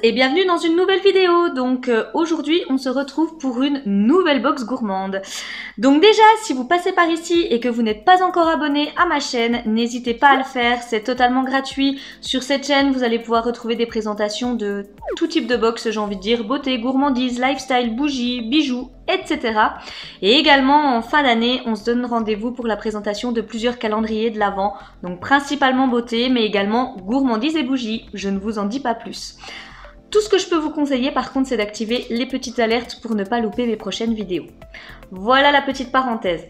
et bienvenue dans une nouvelle vidéo. Donc aujourd'hui on se retrouve pour une nouvelle box gourmande. Donc déjà si vous passez par ici et que vous n'êtes pas encore abonné à ma chaîne, n'hésitez pas à le faire, c'est totalement gratuit. Sur cette chaîne vous allez pouvoir retrouver des présentations de tout type de box, j'ai envie de dire, beauté, gourmandise, lifestyle, bougies, bijoux, etc. Et également en fin d'année on se donne rendez-vous pour la présentation de plusieurs calendriers de l'Avent, donc principalement beauté mais également gourmandise et bougies, je ne vous en dis pas plus. Tout ce que je peux vous conseiller par contre c'est d'activer les petites alertes pour ne pas louper mes prochaines vidéos. Voilà la petite parenthèse.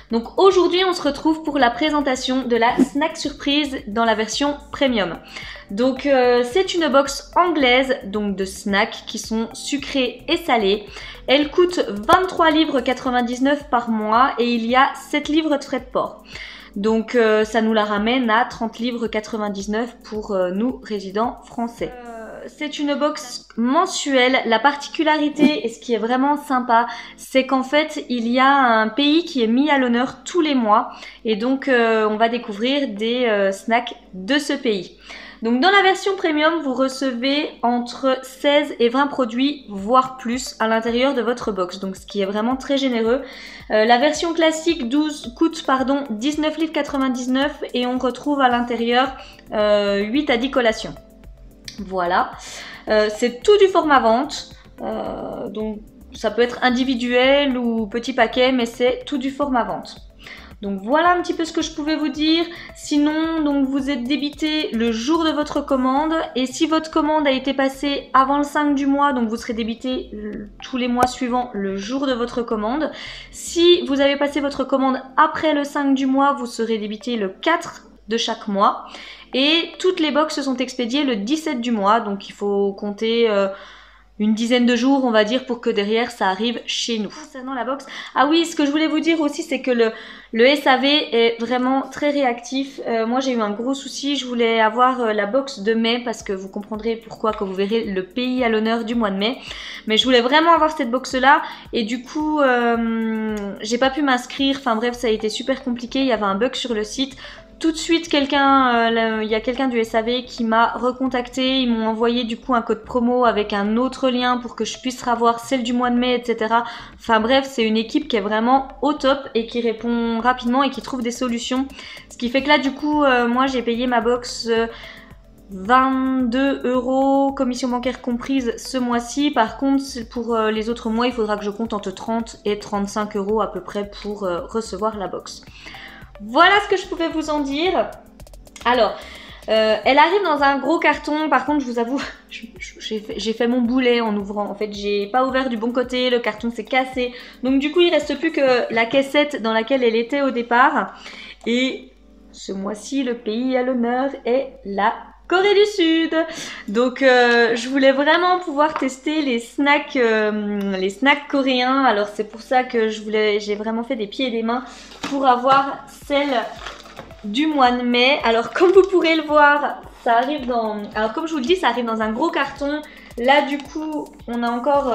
Donc aujourd'hui on se retrouve pour la présentation de la snack surprise dans la version premium. Donc c'est une box anglaise donc de snacks qui sont sucrés et salés. Elle coûte 23,99 livres par mois et il y a 7 livres de frais de port. Donc ça nous la ramène à 30,99 livres pour nous résidents français. C'est une box mensuelle. La particularité et ce qui est vraiment sympa, c'est qu'en fait il y a un pays qui est mis à l'honneur tous les mois et donc on va découvrir des snacks de ce pays. Donc dans la version premium, vous recevez entre 16 et 20 produits, voire plus, à l'intérieur de votre box. Donc ce qui est vraiment très généreux. La version classique coûte 19,99 livres et on retrouve à l'intérieur 8 à 10 collations. Voilà. C'est tout du format vente. Donc ça peut être individuel ou petit paquet, mais c'est tout du format vente. Donc voilà un petit peu ce que je pouvais vous dire. Sinon, donc vous êtes débité le jour de votre commande. Et si votre commande a été passée avant le 5 du mois, donc vous serez débité tous les mois suivants le jour de votre commande. Si vous avez passé votre commande après le 5 du mois, vous serez débité le 4 de chaque mois. Et toutes les boxes sont expédiées le 17 du mois. Donc il faut compter... une dizaine de jours on va dire pour que derrière ça arrive chez nous. Concernant la box, ah oui, ce que je voulais vous dire aussi c'est que le SAV est vraiment très réactif. Moi j'ai eu un gros souci, je voulais avoir la box de mai parce que vous comprendrez pourquoi quand vous verrez le pays à l'honneur du mois de mai. Mais je voulais vraiment avoir cette box là et du coup j'ai pas pu m'inscrire, enfin bref ça a été super compliqué, il y avait un bug sur le site. Tout de suite, il y a quelqu'un du SAV qui m'a recontacté. Ils m'ont envoyé du coup un code promo avec un autre lien pour que je puisse avoir celle du mois de mai, etc. Enfin bref, c'est une équipe qui est vraiment au top et qui répond rapidement et qui trouve des solutions. Ce qui fait que là, du coup, moi j'ai payé ma box 22 €, commission bancaire comprise ce mois-ci. Par contre, pour les autres mois, il faudra que je compte entre 30 et 35 € à peu près pour recevoir la box. Voilà ce que je pouvais vous en dire. Alors, elle arrive dans un gros carton. Par contre, je vous avoue, j'ai fait mon boulet en ouvrant. En fait, j'ai pas ouvert du bon côté. Le carton s'est cassé. Donc du coup, il reste plus que la caissette dans laquelle elle était au départ. Et ce mois-ci, le pays à l'honneur est la Corée du Sud. Donc je voulais vraiment pouvoir tester les snacks coréens. Alors c'est pour ça que j'ai vraiment fait des pieds et des mains pour avoir celle du mois de mai. Alors comme vous pourrez le voir, ça arrive dans... Alors comme je vous le dis, ça arrive dans un gros carton. Là du coup, on a encore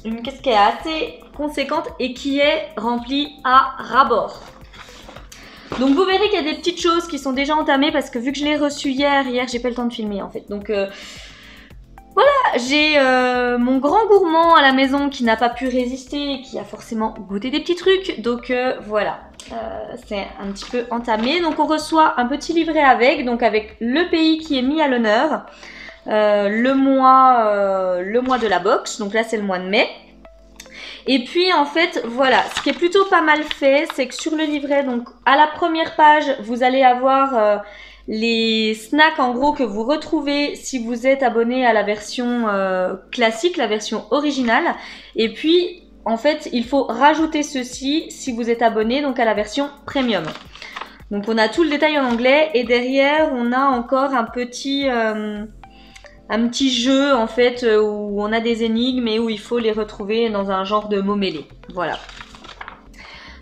une caisse qui est assez conséquente et qui est remplie à ras-bord. Donc vous verrez qu'il y a des petites choses qui sont déjà entamées parce que vu que je l'ai reçue hier j'ai pas le temps de filmer en fait. Donc voilà, j'ai mon grand gourmand à la maison qui n'a pas pu résister et qui a forcément goûté des petits trucs. Donc voilà, c'est un petit peu entamé. Donc on reçoit un petit livret avec le pays qui est mis à l'honneur, le mois de la box. Donc là c'est le mois de mai. Et puis en fait voilà, ce qui est plutôt pas mal fait, c'est que sur le livret, donc à la première page, vous allez avoir les snacks en gros que vous retrouvez si vous êtes abonné à la version classique, la version originale. Et puis en fait, il faut rajouter ceci si vous êtes abonné donc à la version premium. Donc on a tout le détail en anglais et derrière on a encore un petit jeu en fait où on a des énigmes et où il faut les retrouver dans un genre de mots mêlés. Voilà.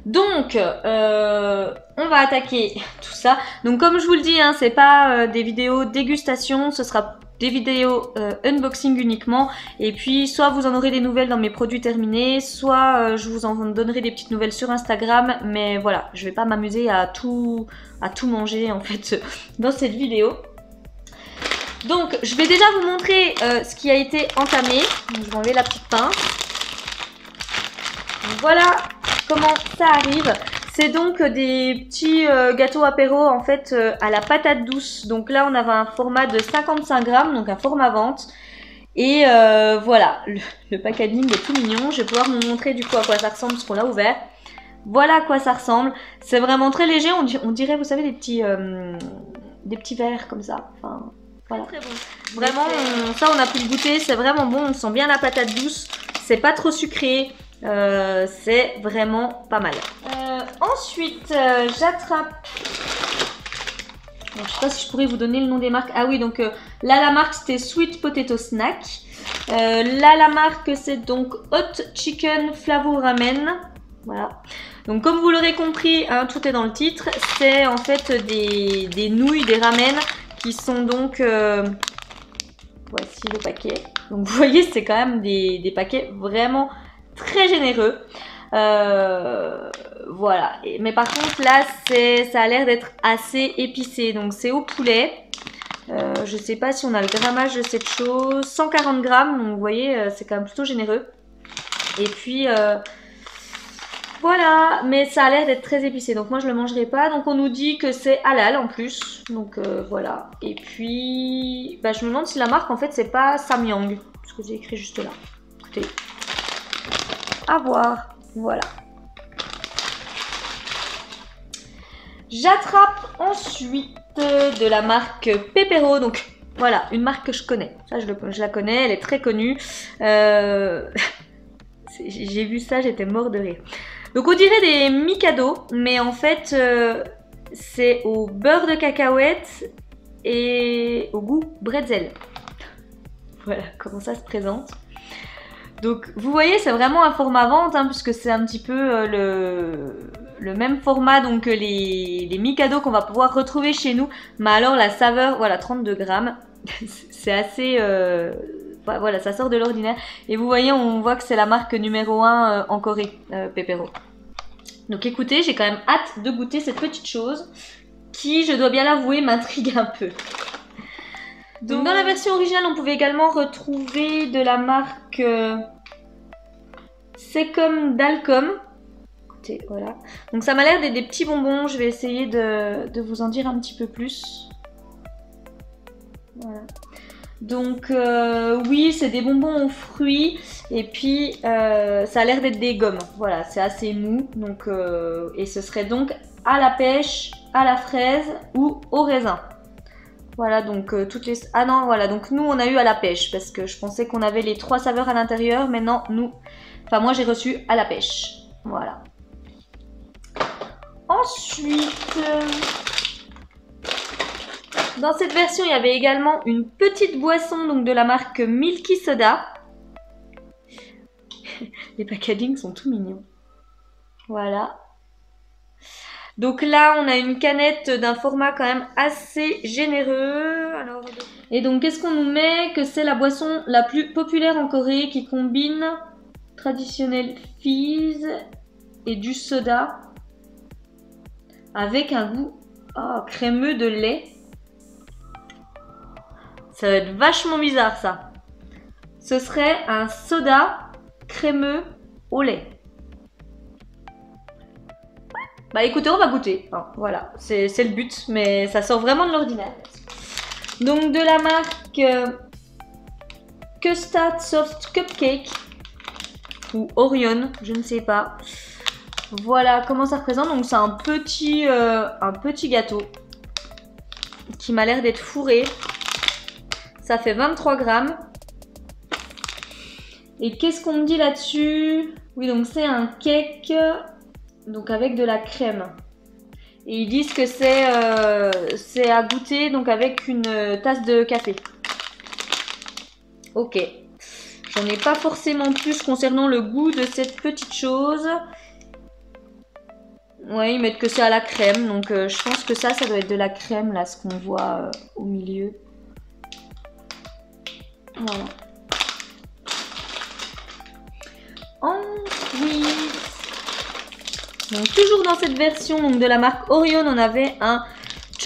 Donc on va attaquer tout ça. Donc comme je vous le dis, hein, c'est pas des vidéos dégustation, ce sera des vidéos unboxing uniquement. Et puis soit vous en aurez des nouvelles dans mes produits terminés, soit je vous en donnerai des petites nouvelles sur Instagram. Mais voilà, je vais pas m'amuser à tout manger en fait dans cette vidéo. Donc, je vais déjà vous montrer ce qui a été entamé. Donc, je vais enlever la petite pince. Voilà comment ça arrive. C'est donc des petits gâteaux apéro en fait à la patate douce. Donc là, on avait un format de 55 grammes, donc un format vente. Et voilà, le packaging est tout mignon. Je vais pouvoir vous montrer du coup à quoi ça ressemble parce qu'on l'a ouvert. Voilà à quoi ça ressemble. C'est vraiment très léger. On dirait, vous savez, des petits verres comme ça. Enfin, voilà. Très bon. Vraiment, ça on a pu le goûter. C'est vraiment bon. On sent bien la patate douce. C'est pas trop sucré. C'est vraiment pas mal. Ensuite, j'attrape. Je sais pas si je pourrais vous donner le nom des marques. Ah oui, donc là la marque c'était Sweet Potato Snack. Là la marque c'est donc Hot Chicken Flavor Ramen. Voilà. Donc comme vous l'aurez compris, hein, tout est dans le titre. C'est en fait des nouilles, des ramen qui sont donc... voici le paquet. Donc vous voyez, c'est quand même des paquets vraiment très généreux. Voilà. Mais par contre là, ça a l'air d'être assez épicé. Donc c'est au poulet. Je sais pas si on a le grammage de cette chose. 140 grammes. Donc vous voyez, c'est quand même plutôt généreux. Et puis... voilà, mais ça a l'air d'être très épicé, donc moi je le mangerai pas. Donc on nous dit que c'est halal en plus, donc voilà. Et puis, bah, je me demande si la marque en fait c'est pas Samyang, parce que j'ai écrit juste là. Écoutez, à voir, voilà. J'attrape ensuite de la marque Pepero, donc voilà, une marque que je connais. Ça je la connais, elle est très connue. J'ai vu ça, j'étais mort de rire. Donc on dirait des Mikado, mais en fait c'est au beurre de cacahuète et au goût bretzel. Voilà comment ça se présente. Donc vous voyez, c'est vraiment un format vente, hein, puisque c'est un petit peu le même format donc, que les Mikado qu'on va pouvoir retrouver chez nous. Mais alors la saveur, voilà, 32 grammes, c'est assez... voilà, ça sort de l'ordinaire. Et vous voyez, on voit que c'est la marque numéro 1 en Corée, Pepero. Donc écoutez, j'ai quand même hâte de goûter cette petite chose qui, je dois bien l'avouer, m'intrigue un peu. Donc dans la version originale, on pouvait également retrouver de la marque Secom Dalcom. Écoutez, voilà. Donc ça m'a l'air des petits bonbons. Je vais essayer de vous en dire un petit peu plus. Voilà. Donc oui, c'est des bonbons aux fruits et puis ça a l'air d'être des gommes. Voilà, c'est assez mou. Donc, et ce serait donc à la pêche, à la fraise ou au raisin. Voilà, donc toutes les... Ah non, voilà, donc nous on a eu à la pêche parce que je pensais qu'on avait les 3 saveurs à l'intérieur, mais non, nous... Enfin moi j'ai reçu à la pêche. Voilà. Ensuite... dans cette version, il y avait également une petite boisson donc de la marque Milky Soda. Les packagings sont tout mignons. Voilà. Donc là, on a une canette d'un format quand même assez généreux. Alors, et donc, qu'est-ce qu'on nous met? Que c'est la boisson la plus populaire en Corée qui combine traditionnel fizz et du soda avec un goût crémeux de lait. Ça va être vachement bizarre ça. Ce serait un soda crémeux au lait. Bah écoutez, on va goûter. Hein, voilà, c'est le but, mais ça sort vraiment de l'ordinaire. Donc de la marque Custard Soft Cupcake ou Orion, je ne sais pas. Voilà comment ça représente. Donc c'est un petit gâteau qui m'a l'air d'être fourré. Ça fait 23 grammes. Et qu'est-ce qu'on me dit là-dessus? Oui, donc c'est un cake donc avec de la crème. Et ils disent que c'est à goûter donc avec une tasse de café. Ok. J'en ai pas forcément plus concernant le goût de cette petite chose. Ouais, ils mettent que c'est à la crème. Donc je pense que ça doit être de la crème là, ce qu'on voit au milieu. Voilà. Ensuite, donc toujours dans cette version donc de la marque Orion, on avait un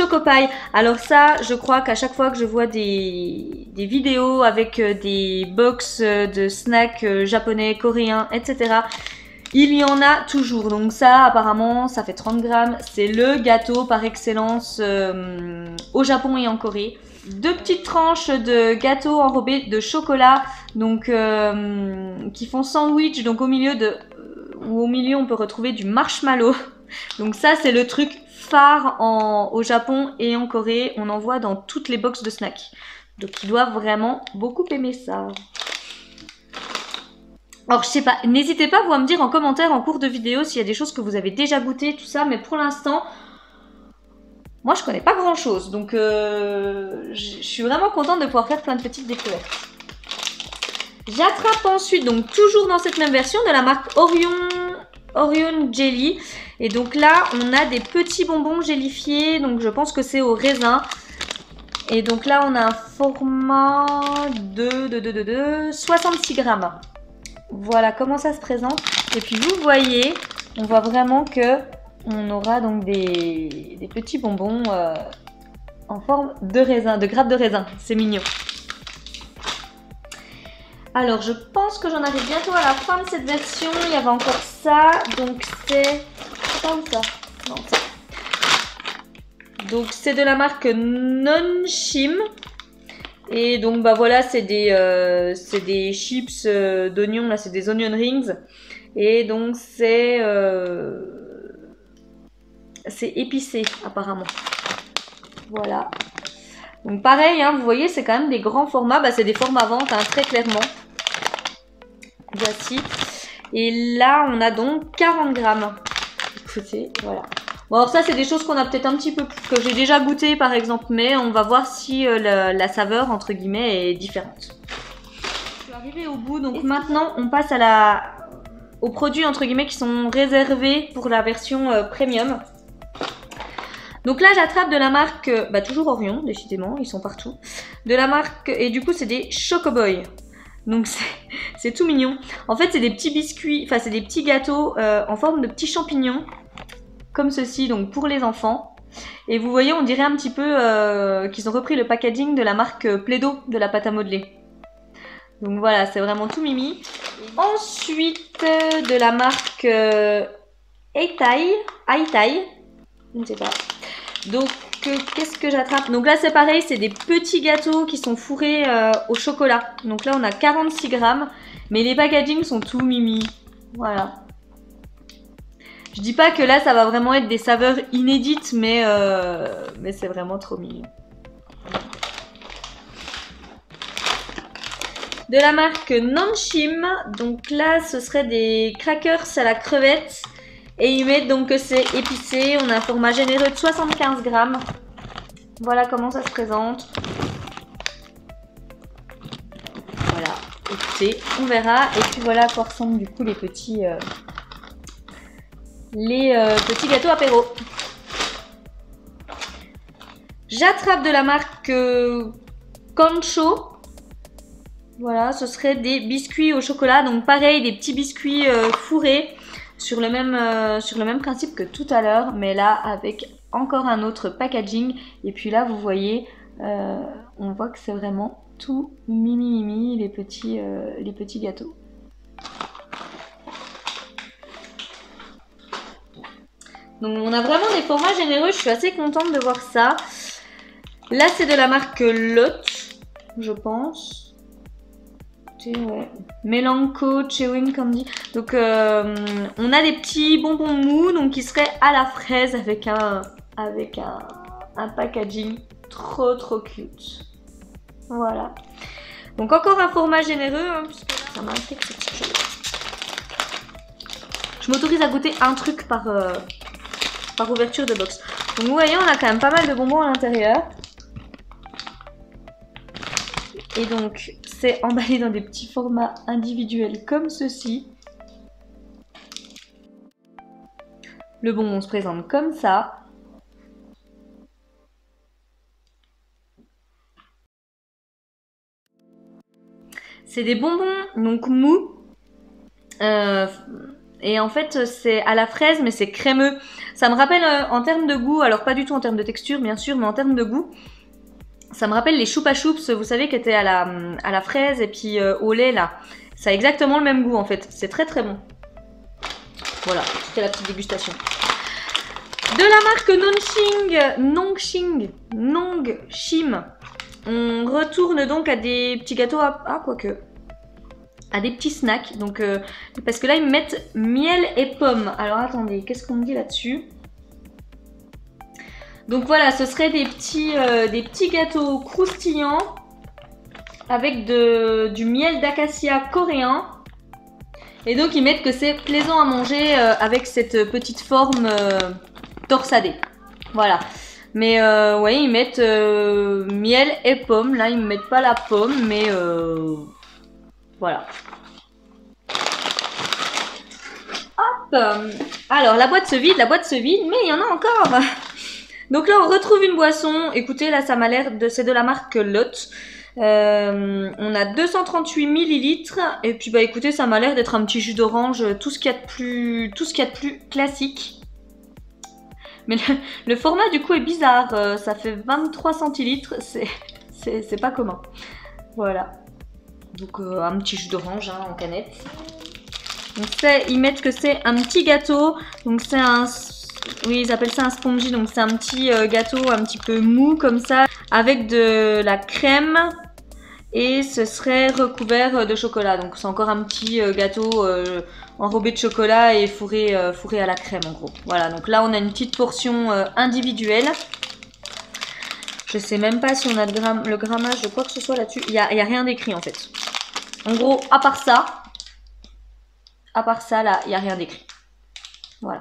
Chocopie. Alors ça, je crois qu'à chaque fois que je vois des vidéos avec des box de snacks japonais, coréens, etc., il y en a toujours. Donc ça, apparemment, ça fait 30 grammes. C'est le gâteau par excellence au Japon et en Corée. Deux petites tranches de gâteau enrobé de chocolat, donc qui font sandwich. Donc au milieu on peut retrouver du marshmallow. Donc ça, c'est le truc phare au Japon et en Corée. On en voit dans toutes les box de snacks. Donc ils doivent vraiment beaucoup aimer ça. Alors, je sais pas, n'hésitez pas vous à me dire en commentaire en cours de vidéo s'il y a des choses que vous avez déjà goûté, tout ça, mais pour l'instant, moi je connais pas grand chose, donc je suis vraiment contente de pouvoir faire plein de petites découvertes. J'attrape ensuite, donc toujours dans cette même version, de la marque Orion Jelly, et donc là on a des petits bonbons gélifiés, donc je pense que c'est au raisin. Et donc là on a un format de 66 grammes. Voilà comment ça se présente. Et puis vous voyez, on voit vraiment que on aura donc des petits bonbons en forme de raisin, de grappes de raisin. C'est mignon. Alors je pense que j'en arrive bientôt à la fin de cette version. Il y avait encore ça. Donc c'est pas où ça? Non, ça. Donc c'est de la marque Nonchim. Et donc bah voilà, c'est des chips d'oignons, là c'est des onion rings. Et donc c'est épicé apparemment. Voilà. Donc pareil, hein, vous voyez, c'est quand même des grands formats. Bah, c'est des formats vente, hein, très clairement. Voici. Et là, on a donc 40 grammes. Écoutez, voilà. Bon, alors ça, c'est des choses qu'on a peut-être un petit peu, que j'ai déjà goûté par exemple, mais on va voir si la saveur, entre guillemets, est différente. Je suis arrivée au bout, donc maintenant, on passe aux produits, entre guillemets, qui sont réservés pour la version premium. Donc là, j'attrape de la marque, bah toujours Orion, décidément, ils sont partout. De la marque, et du coup, c'est des Chocoboy. Donc c'est tout mignon. En fait, c'est des petits biscuits, enfin, c'est des petits gâteaux en forme de petits champignons. Comme ceci, donc pour les enfants. Et vous voyez, on dirait un petit peu qu'ils ont repris le packaging de la marque Play-Doh de la pâte à modeler. Donc voilà, c'est vraiment tout mimi. Ensuite, de la marque Aitai, je ne sais pas. Donc, qu'est-ce que j'attrape? Donc là, c'est pareil, c'est des petits gâteaux qui sont fourrés au chocolat. Donc là, on a 46 grammes, mais les packagings sont tout mimi. Voilà. Je dis pas que là, ça va vraiment être des saveurs inédites, mais c'est vraiment trop mignon. De la marque Nonchim, donc là, ce serait des crackers à la crevette. Et ils mettent donc que c'est épicé. On a un format généreux de 75 grammes. Voilà comment ça se présente. Voilà, écoutez, on verra. Et puis voilà à quoi ressemblent du coup les petits gâteaux apéro. J'attrape de la marque Concho. Voilà, ce serait des biscuits au chocolat. Donc pareil, des petits biscuits fourrés sur le même principe que tout à l'heure. Mais là, avec encore un autre packaging. Et puis là, vous voyez, on voit que c'est vraiment tout mimi les petits gâteaux. Donc on a vraiment des formats généreux, je suis assez contente de voir ça. Là c'est de la marque Lot, je pense. Ouais. Melanco Chewing Candy. Donc on a des petits bonbons mous, donc qui seraient à la fraise avec un packaging trop cute. Voilà. Donc encore un format généreux, hein, puisque là, ça m'intrigue cette petite chose. Je m'autorise à goûter un truc par ouverture de box. Donc vous voyez, on a quand même pas mal de bonbons à l'intérieur. Et donc c'est emballé dans des petits formats individuels comme ceci. Le bonbon se présente comme ça. C'est des bonbons donc mous. Et en fait, c'est à la fraise, mais c'est crémeux. Ça me rappelle en termes de goût, alors pas du tout en termes de texture, bien sûr, mais en termes de goût, ça me rappelle les choupa choups, vous savez, qui étaient à la fraise et puis au lait, là. Ça a exactement le même goût, en fait. C'est très très bon. Voilà, c'était la petite dégustation. De la marque Nongshim. On retourne donc à des petits gâteaux quoique. À des petits snacks. Donc, parce que là, ils me mettent miel et pommes. Alors, attendez, qu'est-ce qu'on me dit là-dessus? Donc, voilà, ce serait des petits gâteaux croustillants avec du miel d'acacia coréen. Et donc, ils mettent que c'est plaisant à manger avec cette petite forme torsadée. Voilà. Mais, ouais, ils mettent miel et pommes. Là, ils ne mettent pas la pomme, mais... voilà. Hop. Alors, la boîte se vide, mais il y en a encore. Donc là, on retrouve une boisson. Écoutez, là, ça m'a l'air c'est de la marque Lot. On a 238 millilitres. Et puis, bah, écoutez, ça m'a l'air d'être un petit jus d'orange. Tout ce qu'il y a de plus classique. Mais le format, du coup, est bizarre. Ça fait 23 centilitres. C'est pas commun. Voilà. Donc un petit jus d'orange en canette. Donc ils mettent que c'est un petit gâteau. Donc c'est oui, ils appellent ça un spongy. Donc c'est un petit gâteau un petit peu mou comme ça, avec de la crème. Et ce serait recouvert de chocolat. Donc c'est encore un petit gâteau enrobé de chocolat et fourré à la crème en gros. Voilà, donc là on a une petite portion individuelle. Je sais même pas si on a le grammage de quoi que ce soit là-dessus. Il y a rien d'écrit en fait. En gros, à part ça, là, il n'y a rien d'écrit. Voilà.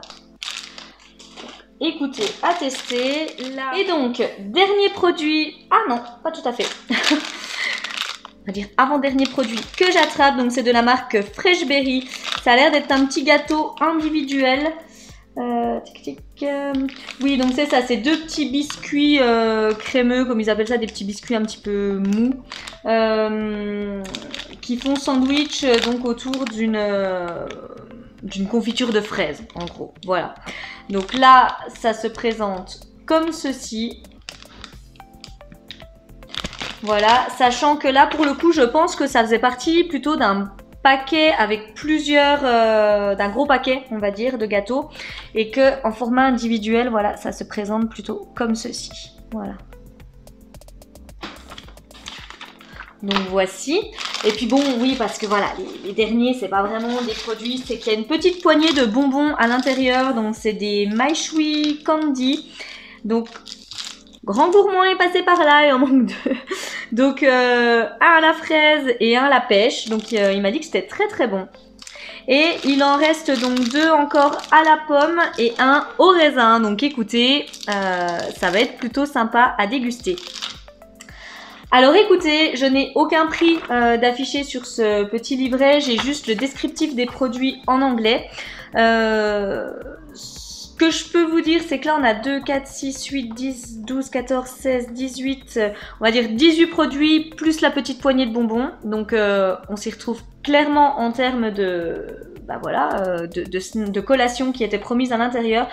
Écoutez, à tester. Là. Et donc, dernier produit. Ah non, pas tout à fait. On va dire avant-dernier produit que j'attrape. Donc, c'est de la marque Freshberry. Ça a l'air d'être un petit gâteau individuel. Oui, donc c'est ça, c'est deux petits biscuits crémeux, comme ils appellent ça, des petits biscuits un petit peu mous, qui font sandwich donc autour d'une confiture de fraises, en gros. Voilà. Donc là, ça se présente comme ceci. Voilà, sachant que là, pour le coup, je pense que ça faisait partie plutôt d'un paquet avec plusieurs, d'un gros paquet on va dire de gâteaux, et que en format individuel, voilà, ça se présente plutôt comme ceci. Voilà. Donc voici. Et puis bon, oui, parce que voilà, les derniers, c'est pas vraiment des produits, c'est qu'il y a une petite poignée de bonbons à l'intérieur. Donc c'est des My Chewy Candy. Donc Grand Gourmand est passé par là et en manque deux. Donc un à la fraise et un à la pêche. Donc il m'a dit que c'était très très bon. Et il en reste donc deux encore à la pomme et un au raisin. Donc écoutez, ça va être plutôt sympa à déguster. Alors écoutez, je n'ai aucun prix d'afficher sur ce petit livret. J'ai juste le descriptif des produits en anglais. Ce que je peux vous dire, c'est que là on a 2, 4, 6, 8, 10, 12, 14, 16, 18, on va dire 18 produits plus la petite poignée de bonbons. Donc on s'y retrouve clairement en termes de, bah voilà, de collation qui était promise à l'intérieur.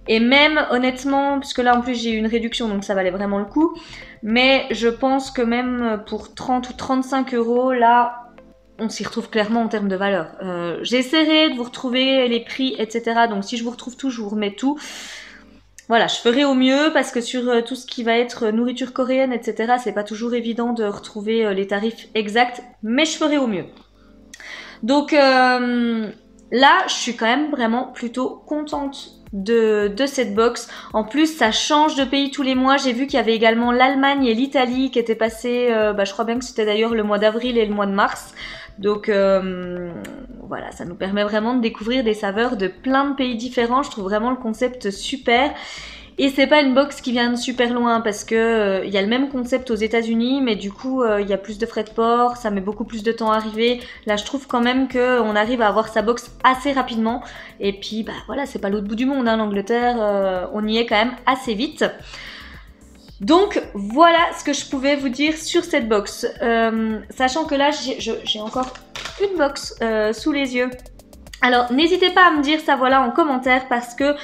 Et même honnêtement, puisque là en plus j'ai eu une réduction donc ça valait vraiment le coup. Mais je pense que même pour 30 ou 35 euros, là on s'y retrouve clairement en termes de valeur. J'essaierai de vous retrouver les prix, etc. Donc si je vous retrouve tout, je vous remets tout. Voilà, je ferai au mieux parce que sur tout ce qui va être nourriture coréenne, etc. c'est pas toujours évident de retrouver les tarifs exacts. Mais je ferai au mieux. Donc là, je suis quand même vraiment plutôt contente de cette box. En plus, ça change de pays tous les mois. J'ai vu qu'il y avait également l'Allemagne et l'Italie qui étaient passés, je crois bien que c'était d'ailleurs le mois d'avril et le mois de mars. Donc voilà, ça nous permet vraiment de découvrir des saveurs de plein de pays différents. Je trouve vraiment le concept super. Et c'est pas une box qui vient de super loin parce que y a le même concept aux États-Unis, mais du coup il y a plus de frais de port, ça met beaucoup plus de temps à arriver. Là, je trouve quand même qu'on arrive à avoir sa box assez rapidement. Et puis bah voilà, c'est pas l'autre bout du monde, hein, l'Angleterre, on y est quand même assez vite. Donc voilà ce que je pouvais vous dire sur cette box. Sachant que là j'ai encore une box sous les yeux Alors n'hésitez pas à me dire ça voilà en commentaire parce que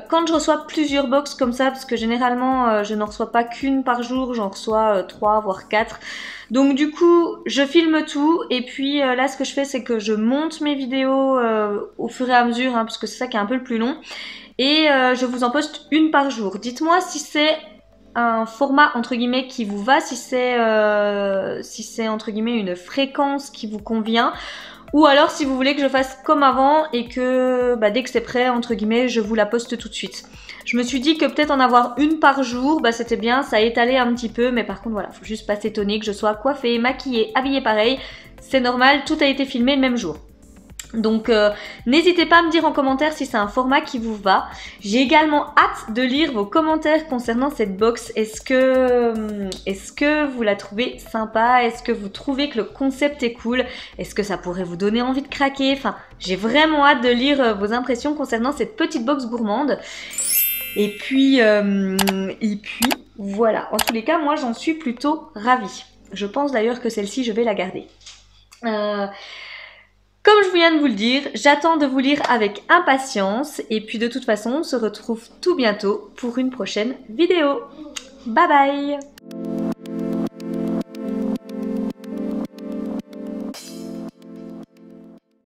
quand je reçois plusieurs box comme ça, parce que généralement je n'en reçois pas qu'une par jour, j'en reçois 3 voire 4. Donc du coup je filme tout et puis là ce que je fais c'est que je monte mes vidéos au fur et à mesure hein, parce que c'est ça qui est un peu le plus long. Et je vous en poste une par jour. Dites-moi si c'est un format entre guillemets qui vous va, si c'est entre guillemets une fréquence qui vous convient. Ou alors si vous voulez que je fasse comme avant et que dès que c'est prêt, entre guillemets, je vous la poste tout de suite. Je me suis dit que peut-être en avoir une par jour, c'était bien, ça étalait un petit peu. Mais par contre voilà, faut juste pas s'étonner que je sois coiffée, maquillée, habillée pareil. C'est normal, tout a été filmé le même jour. Donc n'hésitez pas à me dire en commentaire si c'est un format qui vous va. J'ai également hâte de lire vos commentaires concernant cette box. Est-ce que vous la trouvez sympa? Est-ce que vous trouvez que le concept est cool? Est-ce que ça pourrait vous donner envie de craquer? Enfin, j'ai vraiment hâte de lire vos impressions concernant cette petite box gourmande. Et puis voilà. En tous les cas, moi j'en suis plutôt ravie. Je pense d'ailleurs que celle-ci, je vais la garder. Comme je viens de vous le dire, j'attends de vous lire avec impatience et puis de toute façon, on se retrouve tout bientôt pour une prochaine vidéo. Bye bye!